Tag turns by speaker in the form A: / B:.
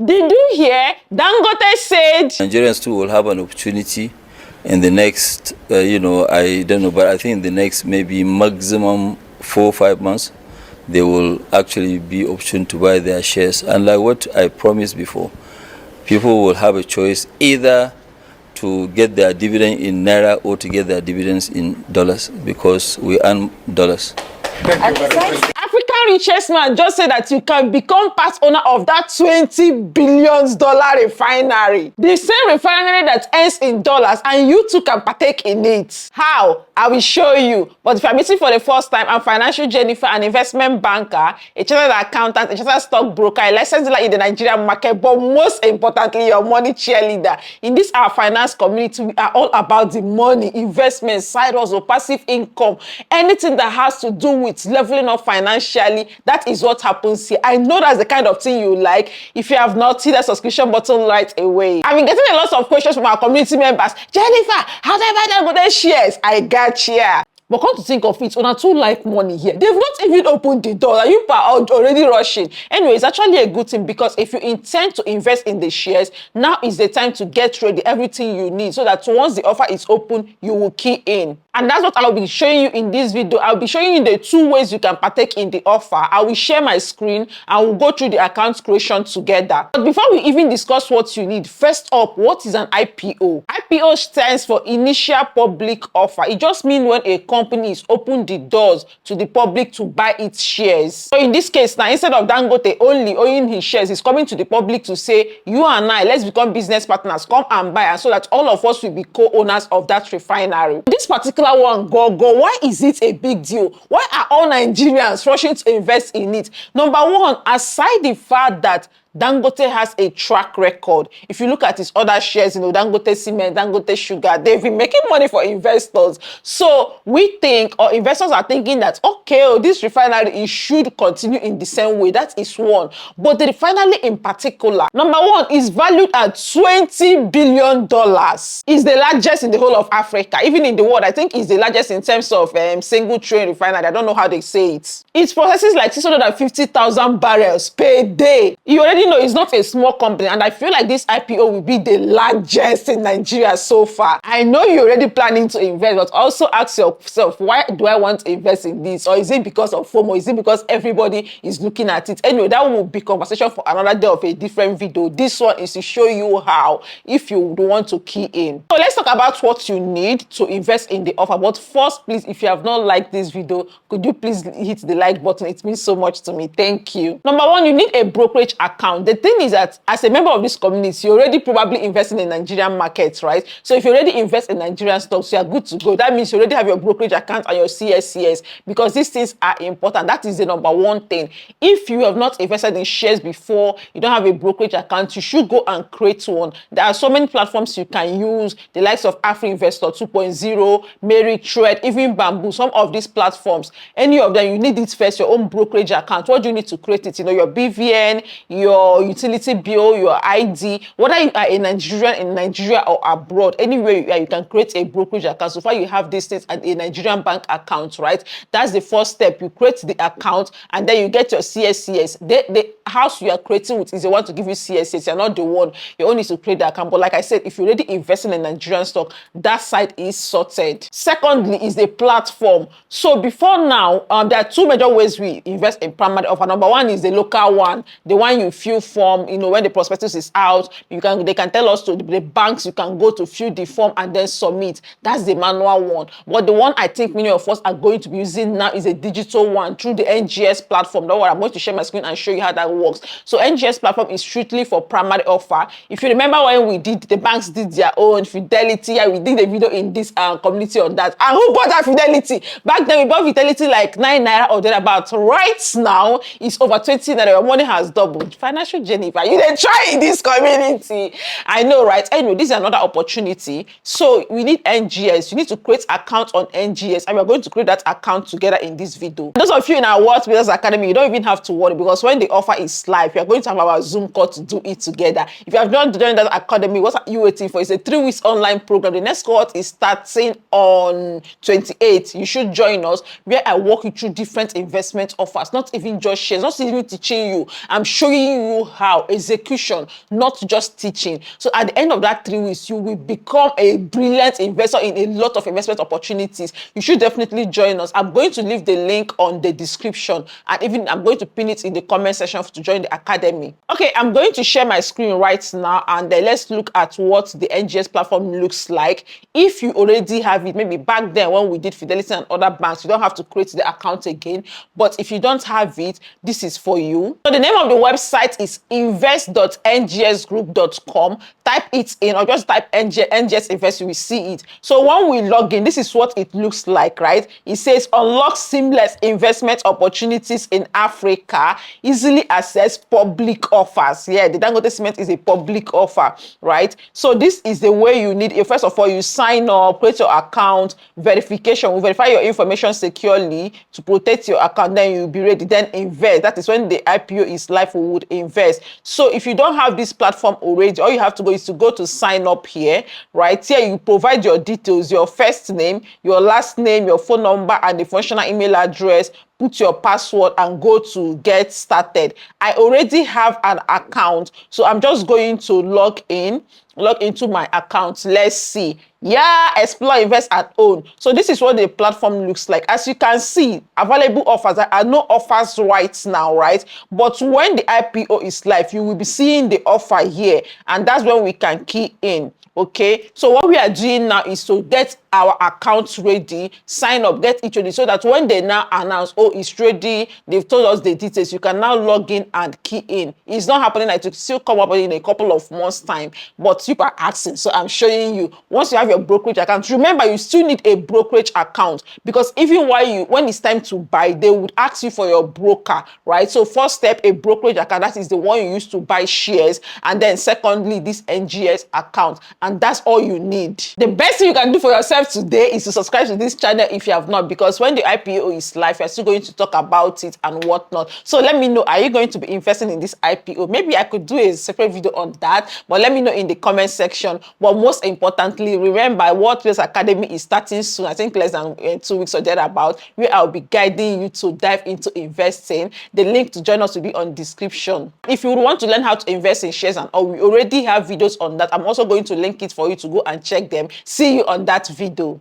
A: Did you hear? Dangote said
B: Nigerians too will have an opportunity in the next, I don't know, but I think in the next maybe maximum 4 or 5 months, they will actually be option to buy their shares. And like what I promised before, people will have a choice either to get their dividend in naira or to get their dividends in dollars, because we earn dollars.
A: African richest man just said that you can become part owner of that $20 billion refinery. The same refinery that earns in dollars, and you too can partake in it. How? I will show you. But if you're meeting for the first time, I'm Financial Jennifer, an investment banker, a chartered accountant, a chartered stockbroker, a licensed dealer in the Nigerian market, but most importantly, your money cheerleader. In this our finance community, we are all about the money, investment, side hustle, passive income, anything that has to do with leveling up financially. That is what happens here. I know that's the kind of thing you like. If you have not, hit the subscription button right away. I've been getting a lot of questions from our community members. Jennifer, how do I buy Dangote shares? I got you. But come to think of it, una too like money here. They've not even opened the door. You are already rushing. Anyway, it's actually a good thing, because if you intend to invest in the shares, now is the time to get ready, everything you need, so that once the offer is open, you will key in. And that's what I'll be showing you in this video. I'll be showing you the 2 ways you can partake in the offer. I will share my screen and we'll go through the account creation together. But before we even discuss what you need, first up, what is an IPO? IPO stands for Initial Public Offer. It just means when a company is open the doors to the public to buy its shares. So in this case now, instead of Dangote only owning his shares, he's coming to the public to say, you and I, let's become business partners, come and buy, and so that all of us will be co-owners of that refinery. This particular one, go, why is it a big deal? Why are all Nigerians rushing to invest in it? Number one, aside the fact that Dangote has a track record. If you look at his other shares, Dangote Cement, Dangote Sugar, they've been making money for investors. So we think, or investors are thinking that, okay, this refinery, it should continue in the same way. That is one. But the refinery in particular, number one, is valued at $20 billion. It's the largest in the whole of Africa. Even in the world, I think it's the largest in terms of single train refinery. I don't know how they say it. It processes like 650,000 barrels per day. You already know it's not a small company, and I feel like this IPO will be the largest in Nigeria so far. I know you're already planning to invest, but also ask yourself, why do I want to invest in this? Or is it because of FOMO? Is it because everybody is looking at it? Anyway, that will be conversation for another day of a different video. This one is to show you how, if you want to key in. So let's talk about what you need to invest in the offer. But first, please, if you have not liked this video, could you please hit the like button? It means so much to me. Thank you. Number one, you need a brokerage account. The thing is that as a member of this community, you're already probably investing in Nigerian markets, right? So if you already invest in Nigerian stocks, you are good to go. That means you already have your brokerage account and your CSCS, because these things are important. That is the number one thing. If you have not invested in shares before, you don't have a brokerage account, you should go and create one. There are so many platforms you can use, the likes of AfriInvestor 2.0, Trade, even Bamboo, some of these platforms. Any of them, you need it first, your own brokerage account. What do you need to create it? Your BVN, your utility bill, your ID, whether you are a Nigerian in Nigeria or abroad, anywhere you are, you can create a brokerage account. So far, you have these things at a Nigerian bank account, right? That's the first step. You create the account, and then you get your CSCS. The house you are creating with is the one to give you CSCS. You're not the one. You only need to create the account. But like I said, if you're already investing in Nigerian stock, that side is sorted. Secondly, is the platform. So before now, there are 2 major ways we invest in primary offer. Number one is the local one, the one you fill form, when the prospectus is out, they can tell us to the banks, you can go to fill the form and then submit. That's the manual one. But the one I think many of us are going to be using now is a digital one through the NGS platform. Don't worry, I'm going to share my screen and show you how that works. So NGS platform is strictly for primary offer. If you remember when the banks did their own Fidelity, we did a video in this community on that. And who bought that Fidelity? Back then we bought Fidelity like 9 naira or thereabout. Right now, it's over 20 naira. Your money has doubled. Financial Jennifer, you didn't try in this community. I know, right? Anyway, this is another opportunity. So we need NGS. You need to create account on NGS, and we're going to create that account together in this video. Those of you in our World Builders Academy, you don't even have to worry, because when the offer is live, we are going to have our Zoom call to do it together. If you have not joined that academy, what are you waiting for? It's a 3 weeks online program. The next cohort is starting on 28th. You should join us, where I walk you through different investment offers, not even just shares, not even teaching you. I'm showing showing you how, execution, not just teaching. So at the end of that 3 weeks, you will become a brilliant investor in a lot of investment opportunities. You should definitely join us. I'm going to leave the link on the description, and even I'm going to pin it in the comment section to join the academy. Okay, I'm going to share my screen right now, and let's look at what the NGS platform looks like. If you already have it, maybe back then when we did Fidelity and other banks, you don't have to create the account again. But if you don't have it, this is for you. So the name of the website is invest.ngsgroup.com. Type it in, or just type NGS Invest, you will see it. So when we log in, this is what it looks like, right? It says unlock seamless investment opportunities in Africa, easily access public offers. Yeah, the Dangote Cement is a public offer, right? So this is the way you need it. First of all, you sign up, create your account, verification. We verify your information securely to protect your account, then you'll be ready. Then invest. That is when the IPO is live, we would invest. So if you don't have this platform already, all you have to go is to go to sign up here, right? Here you provide your details, your first name, your last name, your phone number, and the functional email address. Put your password and go to get started. I already have an account, so I'm just going to log into my account. Let's see. Yeah, explore, invest, and own. So this is what the platform looks like. As you can see, available offers. There are no offers right now, right? But when the IPO is live, you will be seeing the offer here, and that's when we can key in. Okay, so what we are doing now is to get our accounts ready, sign up, get it ready, so that when they now announce, oh, it's ready, they've told us the details, you can now log in and key in. It's not happening, like, it will still come up in a couple of months' time, but people are asking, so I'm showing you. Once you have your brokerage account, remember, you still need a brokerage account, because even when it's time to buy, they would ask you for your broker, right? So first step, a brokerage account, that is the one you use to buy shares, and then secondly, this NGS account, and that's all you need. The best thing you can do for yourself today is to subscribe to this channel if you have not, because when the IPO is live, we're still going to talk about it and whatnot. So let me know, are you going to be investing in this IPO? Maybe I could do a separate video on that, but let me know in the comment section. But most importantly, remember, World Traders Academy is starting soon. I think less than 2 weeks or thereabout, where I'll be guiding you to dive into investing. The link to join us will be on description. If you want to learn how to invest in shares and all, we already have videos on that. I'm also going to link it for you to go and check them. See you on that video.